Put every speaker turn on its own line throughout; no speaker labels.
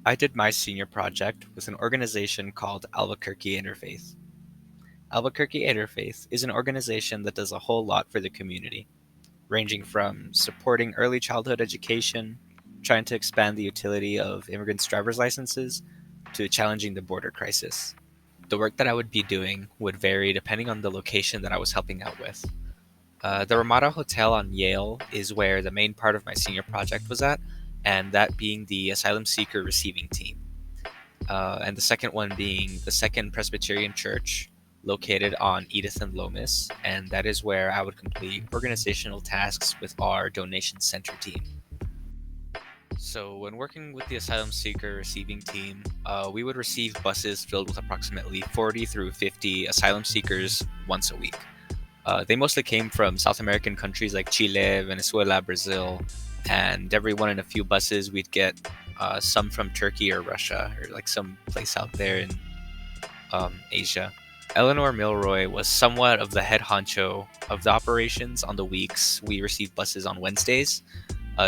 I did my senior project with an organization called Albuquerque Interfaith. Albuquerque Interfaith is an organization that does a whole lot for the community, ranging from supporting early childhood education, trying to expand the utility of immigrants' driver's licenses, to challenging the border crisis. The work that I would be doing would vary depending on the location that I was helping out with. The Ramada Hotel on Yale is where the main part of my senior project was at, and that being the asylum seeker receiving team. And the second one being the Second Presbyterian Church, located on Edith and Lomas, and that is where I would complete organizational tasks with our donation center team. So, when working with the asylum seeker receiving team, we would receive buses filled with approximately 40 through 50 asylum seekers once a week. They mostly came from South American countries like Chile, Venezuela, Brazil, and every one in a few buses we'd get some from Turkey or Russia or like some place out there in Asia. Eleanor Milroy was somewhat of the head honcho of the operations on the weeks we received buses on Wednesdays.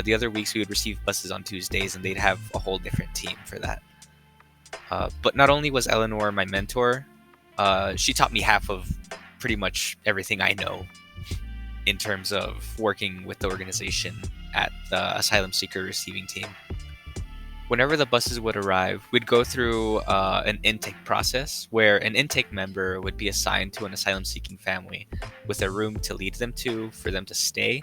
The other weeks we would receive buses on Tuesdays, and they'd have a whole different team for that. But not only was Eleanor my mentor, she taught me half of pretty much everything I know in terms of working with the organization at the asylum seeker receiving team. Whenever the buses would arrive, we'd go through an intake process where an intake member would be assigned to an asylum seeking family with a room to lead them to for them to stay.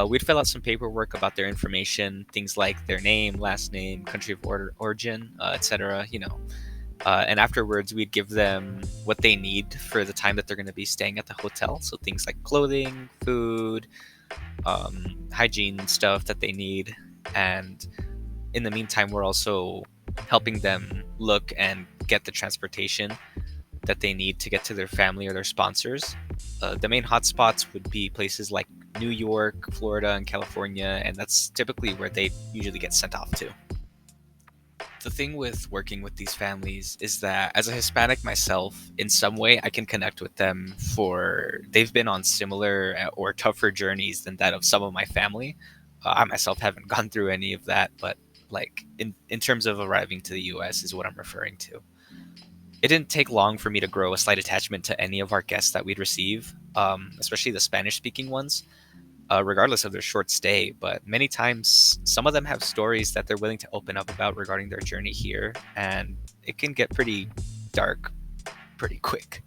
We'd fill out some paperwork about their information, things like their name, last name, country of origin, etc. And afterwards, we'd give them what they need for the time that they're going to be staying at the hotel. So things like clothing, food, hygiene stuff that they need. And in the meantime, we're also helping them look and get the transportation that they need to get to their family or their sponsors. The main hotspots would be places like New York, Florida, and California, and that's typically where they usually get sent off to. The thing with working with these families is that as a Hispanic myself, in some way I can connect with them for they've been on similar or tougher journeys than that of some of my family. I myself haven't gone through any of that, but like in terms of arriving to the US is what I'm referring to. It didn't take long for me to grow a slight attachment to any of our guests that we'd receive, especially the Spanish speaking ones, regardless of their short stay. But many times, some of them have stories that they're willing to open up about regarding their journey here, and it can get pretty dark pretty quick.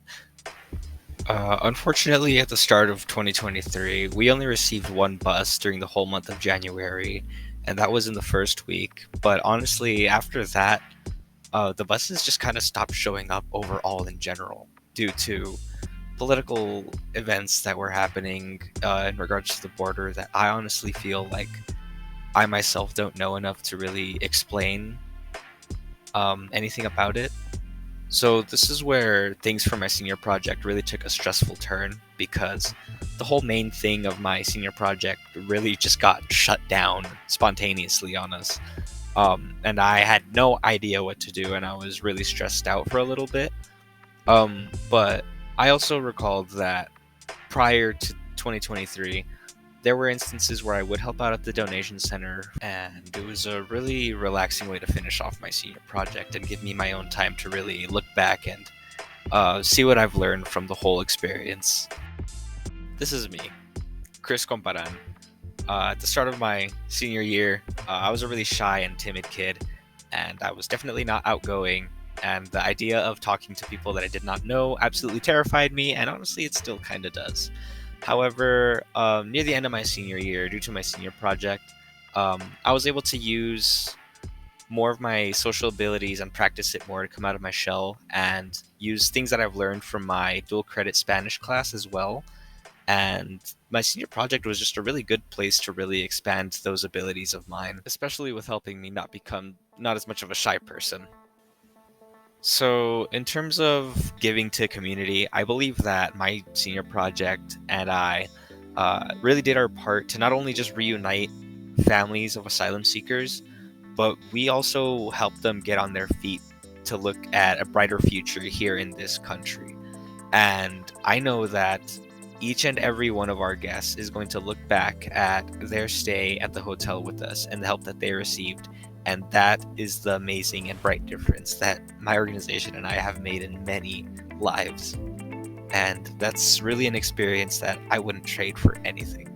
Unfortunately, at the start of 2023, we only received one bus during the whole month of January, and that was in the first week. But honestly, after that, the buses just kind of stopped showing up overall in general due to political events that were happening in regards to the border that I honestly feel like I myself don't know enough to really explain anything about it. So this is where things for my senior project really took a stressful turn because the whole main thing of my senior project really just got shut down spontaneously on us. And I had no idea what to do, and I was really stressed out for a little bit. But I also recalled that prior to 2023, there were instances where I would help out at the donation center, and it was a really relaxing way to finish off my senior project and give me my own time to really look back and see what I've learned from the whole experience. This is me, Chris Comparan. At the start of my senior year, I was a really shy and timid kid, and I was definitely not outgoing. And the idea of talking to people that I did not know absolutely terrified me, and honestly, it still kind of does. However, near the end of my senior year, due to my senior project, I was able to use more of my social abilities and practice it more to come out of my shell and use things that I've learned from my dual credit Spanish class as well. And my senior project was just a really good place to really expand those abilities of mine, especially with helping me not as much of a shy person. So, in terms of giving to community, I believe that my senior project and I really did our part to not only just reunite families of asylum seekers, but we also helped them get on their feet to look at a brighter future here in this country. And I know that each and every one of our guests is going to look back at their stay at the hotel with us and the help that they received And that is the amazing and bright difference that my organization and I have made in many lives. And that's really an experience that I wouldn't trade for anything.